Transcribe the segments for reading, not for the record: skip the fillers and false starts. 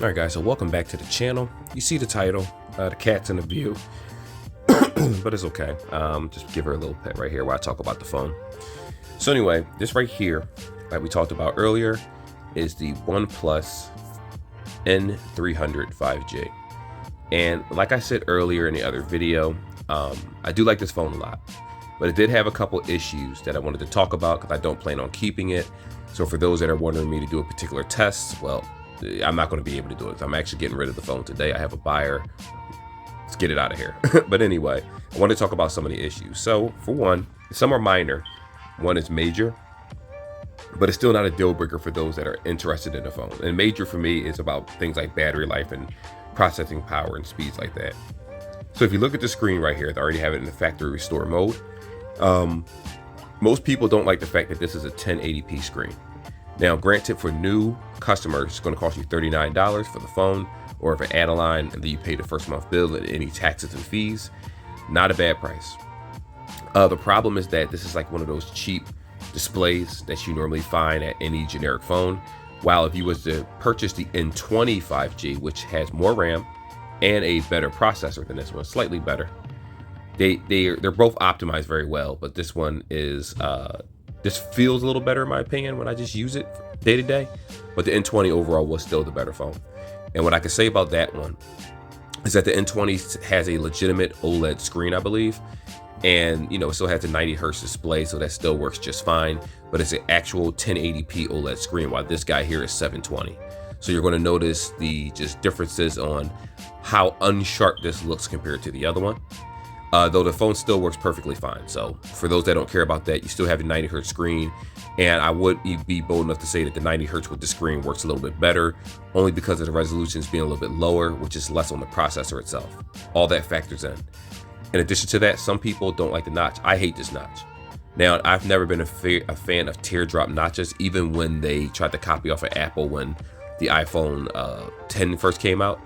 All right, guys, so welcome back to the channel. You see the title, the cat's in the view, but it's okay. Just give her a little pet right here while I talk about the phone. So anyway, this right here, like we talked about earlier, is the OnePlus n300 5G. And like I said earlier in the other video, I do like this phone a lot, but it did have a couple issues that I wanted to talk about because I don't plan on keeping it. So for those that are wanting me to do a particular test, well, I'm not going to be able to do it. I'm actually getting rid of the phone today. I have a buyer. Let's get it out of here. But anyway, I want to talk about some of the issues. So for one, some are minor. One is major, but it's still not a deal breaker for those that are interested in the phone. And major for me is about things like battery life and processing power and speeds like that. So if you look at the screen right here, they already have it in the factory restore mode. Most people don't like the fact that this is a 1080p screen. Now, granted, for new customers, it's going to cost you $39 for the phone, or if you add a line and then you pay the first month bill and any taxes and fees, not a bad price. The problem is that this is like one of those cheap displays that you normally find at any generic phone. While if you was to purchase the N20 5G, which has more RAM and a better processor than this one, slightly better, they're both optimized very well, but this one is this feels a little better in my opinion when I just use it day to day, but the N20 overall was still the better phone. And what I can say about that one is that the N20 has a legitimate OLED screen, I believe, and it still has a 90 hertz display, so that still works just fine, but it's an actual 1080p OLED screen, while this guy here is 720. So you're going to notice the just differences on how unsharp this looks compared to the other one. Though the phone still works perfectly fine. So for those that don't care about that, you still have a 90 hertz screen. And I would be bold enough to say that the 90 hertz with the screen works a little bit better, only because of the resolutions being a little bit lower, which is less on the processor itself. All that factors in. In addition to that, some people don't like the notch. I hate this notch. Now, I've never been a fan of teardrop notches, even when they tried to copy off of Apple when the iPhone 10 first came out.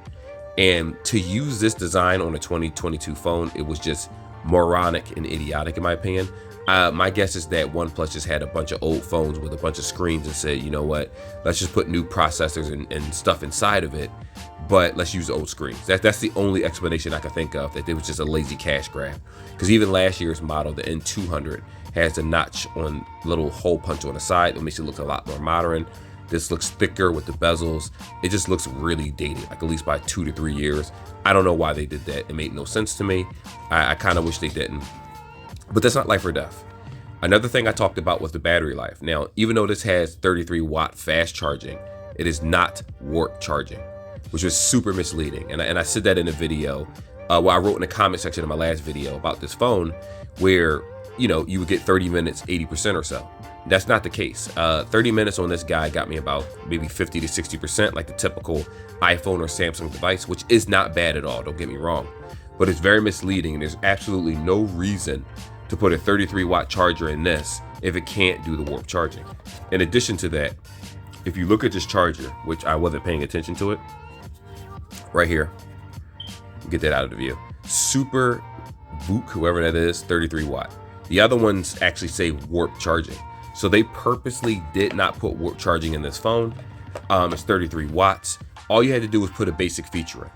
And to use this design on a 2022 phone, it was just moronic and idiotic in my opinion. My guess is that OnePlus just had a bunch of old phones with a bunch of screens and said, you know what, let's just put new processors and stuff inside of it, but let's use old screens. That's the only explanation I can think of, that it was just a lazy cash grab. Because even last year's model, the N200, has a notch on little hole punch on the side that makes it look a lot more modern. This looks thicker with the bezels. It just looks really dated, like at least by 2 to 3 years. I don't know why they did that. It made no sense to me. I kind of wish they didn't. But that's not life or death. Another thing I talked about was the battery life. Now, even though this has 33 watt fast charging, it is not warp charging, which was super misleading. And I said that in a video, I wrote in the comment section of my last video about this phone, where you would get 30 minutes, 80% or so. That's not the case. 30 minutes on this guy got me about maybe 50 to 60%, like the typical iPhone or Samsung device, which is not bad at all, don't get me wrong. But it's very misleading, and there's absolutely no reason to put a 33 watt charger in this if it can't do the warp charging. In addition to that, if you look at this charger, which I wasn't paying attention to it, right here, get that out of the view. Super VOOC, whoever that is, 33 watt. The other ones actually say warp charging. So they purposely did not put warp charging in this phone. It's 33 watts. All you had to do was put a basic feature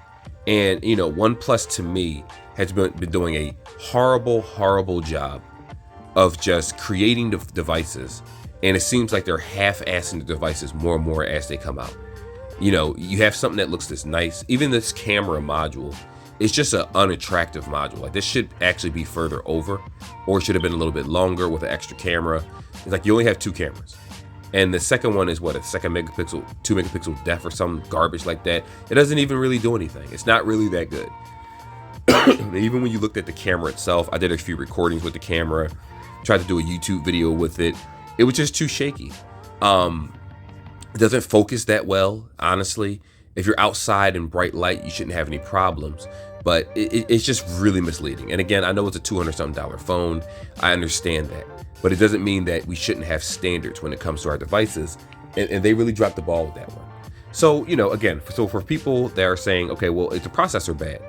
in. And OnePlus to me has been doing a horrible job of just creating the devices. And it seems like they're half-assing the devices more and more as they come out. You have something that looks this nice. Even this camera module, it's just an unattractive module. Like, this should actually be further over, or it should have been a little bit longer with an extra camera. It's like you only have 2 cameras. And the second one is what, a 2 megapixel depth or some garbage like that. It doesn't even really do anything. It's not really that good. Even when you looked at the camera itself, I did a few recordings with the camera, tried to do a YouTube video with it. It was just too shaky. It doesn't focus that well, honestly. If you're outside in bright light, you shouldn't have any problems, but it's just really misleading. And again, I know it's a $200-something phone. I understand that, but it doesn't mean that we shouldn't have standards when it comes to our devices. And they really dropped the ball with that one. So, again, so for people that are saying, okay, well, is the processor bad?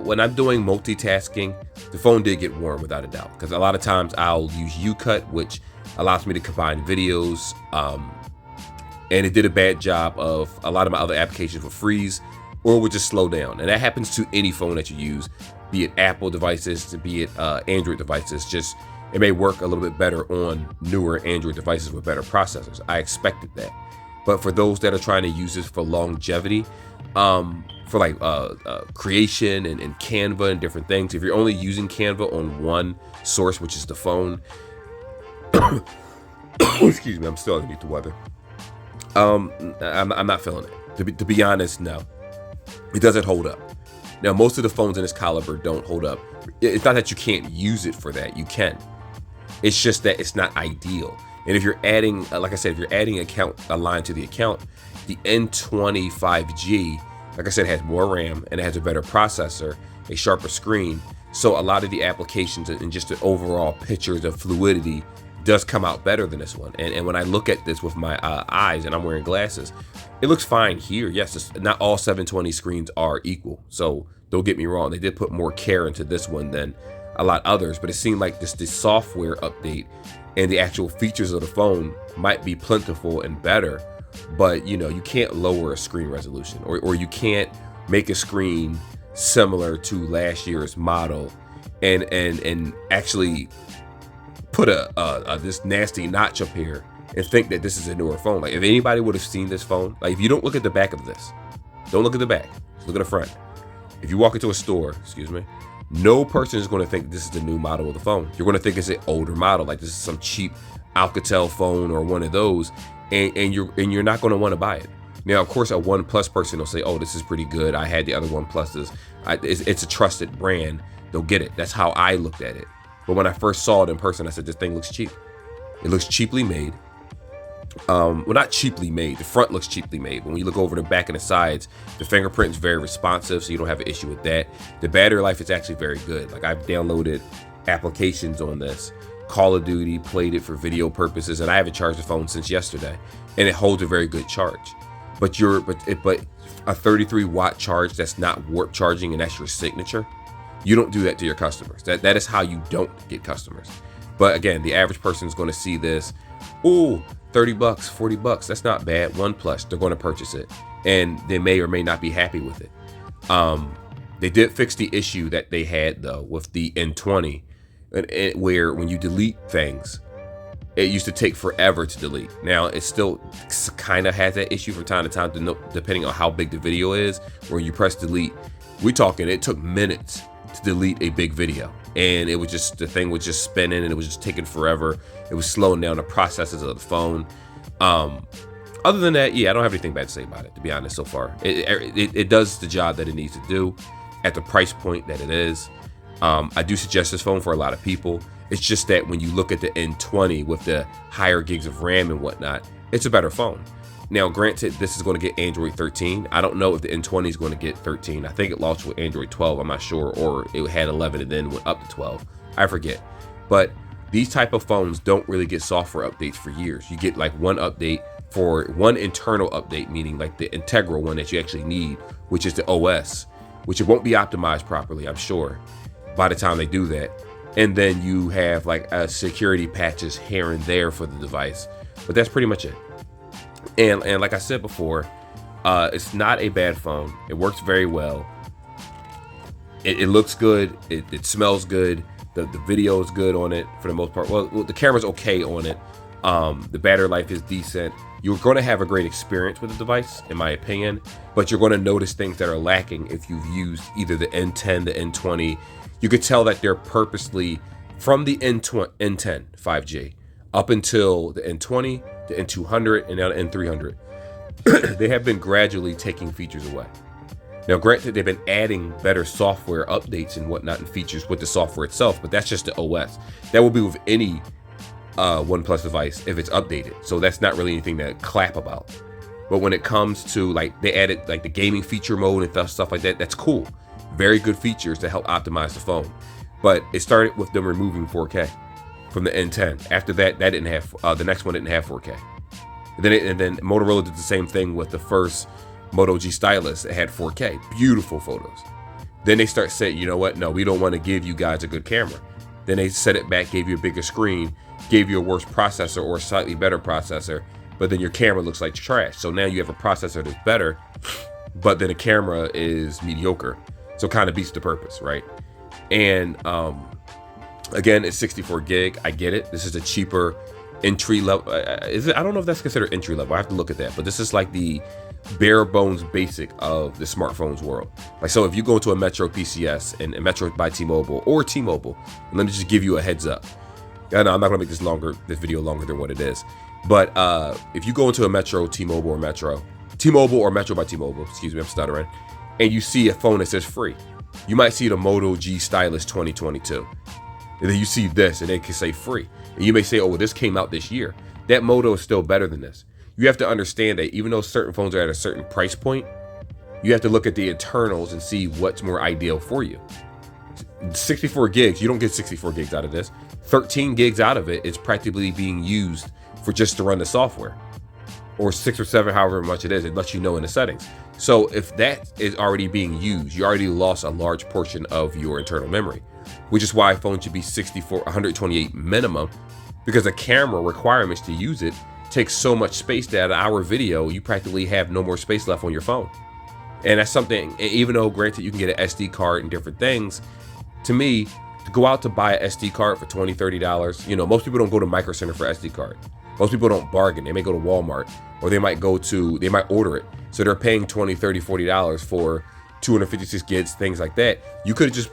When I'm doing multitasking, the phone did get warm without a doubt, because a lot of times I'll use U-Cut, which allows me to combine videos, and it did a bad job of a lot of my other applications would freeze or would just slow down. And that happens to any phone that you use, be it Apple devices, be it Android devices. Just it may work a little bit better on newer Android devices with better processors. I expected that. But for those that are trying to use this for longevity, for like creation and Canva and different things, if you're only using Canva on one source, which is the phone, excuse me, I'm still underneath the weather. I'm not feeling it. To be honest, no, it doesn't hold up. Now, most of the phones in this caliber don't hold up. It's not that you can't use it for that. You can. It's just that it's not ideal. And if you're adding, like I said, if you're adding a line to the account, the N20 5G, like I said, has more RAM and it has a better processor, a sharper screen. So a lot of the applications and just the overall pictures of fluidity does come out better than this one. And when I look at this with my eyes, and I'm wearing glasses, it looks fine here. Yes, not all 720 screens are equal. So don't get me wrong. They did put more care into this one than a lot others, but it seemed like this software update and the actual features of the phone might be plentiful and better, but you can't lower a screen resolution, or you can't make a screen similar to last year's model and actually put this nasty notch up here and think that this is a newer phone. Like, if anybody would have seen this phone, like, if you don't look at the back of this, don't look at the back, just look at the front. If you walk into a store, no person is going to think this is the new model of the phone. You're going to think it's an older model, like this is some cheap Alcatel phone or one of those, and you're not going to want to buy it. Now, of course, a OnePlus person will say, "Oh, this is pretty good. I had the other OnePluses. It's a trusted brand. They'll get it." That's how I looked at it. But when I first saw it in person, I said, "This thing looks cheap. It looks cheaply made." Well, not cheaply made. The front looks cheaply made. When you look over the back and the sides, the fingerprint is very responsive, so you don't have an issue with that. The battery life is actually very good. Like, I've downloaded applications on this, Call of Duty, played it for video purposes, and I haven't charged the phone since yesterday, and it holds a very good charge. But a 33 watt charge that's not warp charging and that's your signature, you don't do that to your customers. That is how you don't get customers. But again, the average person is going to see this, ooh, $30, $40, that's not bad. OnePlus, they're going to purchase it, and they may or may not be happy with it. They did fix the issue that they had though with the N20, where when you delete things, it used to take forever to delete. Now it still kind of has that issue from time to time, depending on how big the video is. When you press delete, it took minutes to delete a big video, and it was just, the thing was just spinning and it was just taking forever. It was slowing down the processes of the phone. Other than that, yeah, I don't have anything bad to say about it, to be honest. So far, it does the job that it needs to do at the price point that it is. I do suggest this phone for a lot of people. It's just that when you look at the N20 with the higher gigs of RAM and whatnot, it's a better phone. Now, granted, this is going to get Android 13. I don't know if the N20 is going to get 13. I think it launched with Android 12. I'm not sure, or it had 11 and then went up to 12. I forget. But these type of phones don't really get software updates for years. You get like one update for one internal update, meaning like the integral one that you actually need, which is the OS, which it won't be optimized properly, I'm sure, by the time they do that. And then you have like security patches here and there for the device, but that's pretty much it. And like I said before, it's not a bad phone. It works very well. It looks good. It smells good. The video is good on it for the most part. Well, the camera's okay on it. The battery life is decent. You're going to have a great experience with the device, in my opinion, but you're going to notice things that are lacking if you've used either the N10, the N20. You could tell that they're purposely, from the N10 5G up until the N20, the N200, and now the N300, they have been gradually taking features away. Now, granted, they've been adding better software updates and whatnot and features with the software itself, but that's just the OS. That will be with any OnePlus device if it's updated. So that's not really anything to clap about. But when it comes to, like, they added like the gaming feature mode and stuff like that, that's cool. Very good features to help optimize the phone. But it started with them removing 4K from the N10. After that, didn't have the next one didn't have 4K. And then Motorola did the same thing with the first Moto G stylus. It had 4K, beautiful photos. Then they start saying, you know what? No, we don't want to give you guys a good camera. Then they set it back, gave you a bigger screen, gave you a worse processor or a slightly better processor, but then your camera looks like trash. So now you have a processor that's better, but then the camera is mediocre. So it kind of beats the purpose, right? And again, it's 64 gig. I get it. This is a cheaper entry level. Is it? I don't know if that's considered entry level. I have to look at that. But this is like the bare bones basic of the smartphones world. Like, so if you go into a Metro PCS and Metro by T-Mobile or T-Mobile, and let me just give you a heads up. I know I'm not gonna make this video longer than what it is. But if you go into a Metro T-Mobile or Metro by T-Mobile, excuse me, I'm stuttering, and you see a phone that says free, you might see the Moto G Stylus 2022. And then you see this and they can say free. And you may say, oh, well, this came out this year. That Moto is still better than this. You have to understand that even though certain phones are at a certain price point, you have to look at the internals and see what's more ideal for you. 64 gigs, you don't get 64 gigs out of this. 13 gigs out of it is practically being used for just to run the software. Or 6 or 7, however much it is, it lets you know in the settings. So if that is already being used, you already lost a large portion of your internal memory, which is why a phone should be 64, 128 minimum, because the camera requirements to use it takes so much space that an hour video, you practically have no more space left on your phone. And that's something, even though granted you can get an SD card and different things, to me, to go out to buy an SD card for $20, $30, you know, most people don't go to Micro Center for SD card. Most people don't bargain. They may go to Walmart, or they might order it. So they're paying $20, $30, $40 for 256 gigs, things like that. You could have just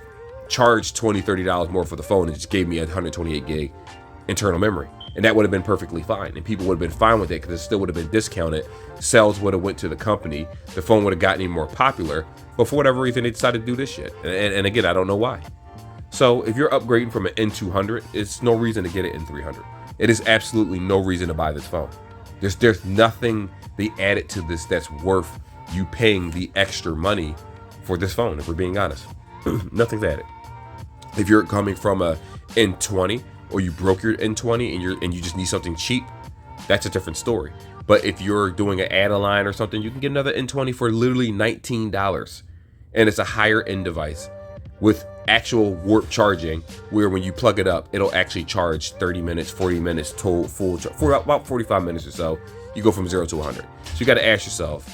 charged $20, $30 more for the phone and just gave me 128 gig internal memory. And that would have been perfectly fine. And people would have been fine with it because it still would have been discounted. Sales would have went to the company. The phone would have gotten even more popular. But for whatever reason, they decided to do this shit. And again, I don't know why. So if you're upgrading from an N200, it's no reason to get an N300. It is absolutely no reason to buy this phone. There's nothing they added to this that's worth you paying the extra money for this phone, if we're being honest. Nothing's added. If you're coming from a N20, or you broke your N20 and you just need something cheap, that's a different story. But if you're doing an add-a-line or something, you can get another N20 for literally $19. And it's a higher end device with actual warp charging, where when you plug it up, it'll actually charge 30 minutes, 40 minutes, full for about 45 minutes or so. You go from 0 to 100. So you got to ask yourself,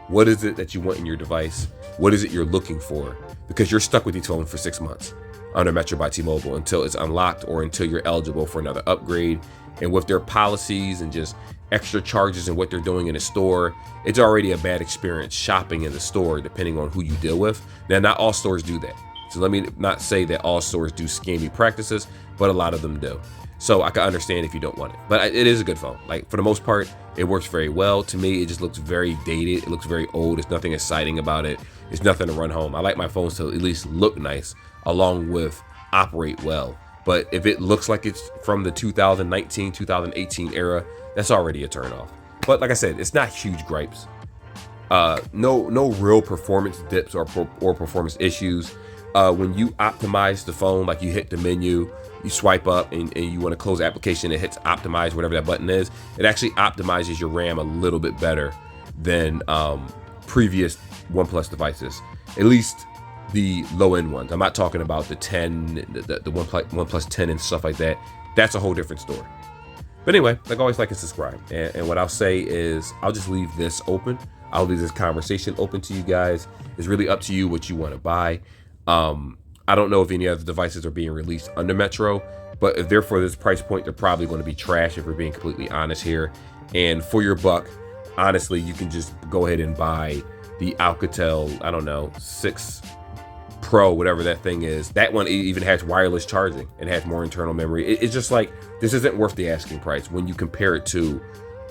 what is it that you want in your device? What is it you're looking for? Because you're stuck with these phones for 6 months under Metro by T-Mobile until it's unlocked or until you're eligible for another upgrade. And with their policies and just extra charges and what they're doing in the store, it's already a bad experience shopping in the store depending on who you deal with. Now, not all stores do that. So let me not say that all stores do scammy practices, but a lot of them do. So I can understand if you don't want it, but it is a good phone. Like, for the most part, it works very well. To me, it just looks very dated. It looks very old. There's nothing exciting about it. It's nothing to run home. I like my phones to at least look nice along with operate well. But if it looks like it's from the 2019, 2018 era, that's already a turnoff. But like I said, it's not huge gripes. No real performance dips or performance issues. When you optimize the phone, like you hit the menu, you swipe up and you want to close the application, it hits optimize, whatever that button is. It actually optimizes your RAM a little bit better than previous OnePlus devices, at least the low-end ones. I'm not talking about the 10, the OnePlus 10 and stuff like that. That's a whole different story. But anyway, like always, like and subscribe. And what I'll say is I'll just leave this open. I'll leave this conversation open to you guys. It's really up to you what you want to buy. I don't know if any other devices are being released under Metro, but if they're for this price point, they're probably going to be trash if we're being completely honest here. And for your buck, honestly, you can just go ahead and buy the Alcatel, I don't know, 6 Pro, whatever that thing is. That one even has wireless charging and has more internal memory. It's just like, this isn't worth the asking price when you compare it to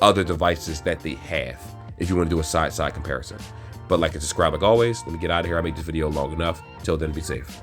other devices that they have, if you want to do a side-by-side comparison. But like and subscribe like always. Let me get out of here. I made this video long enough. Till then, be safe.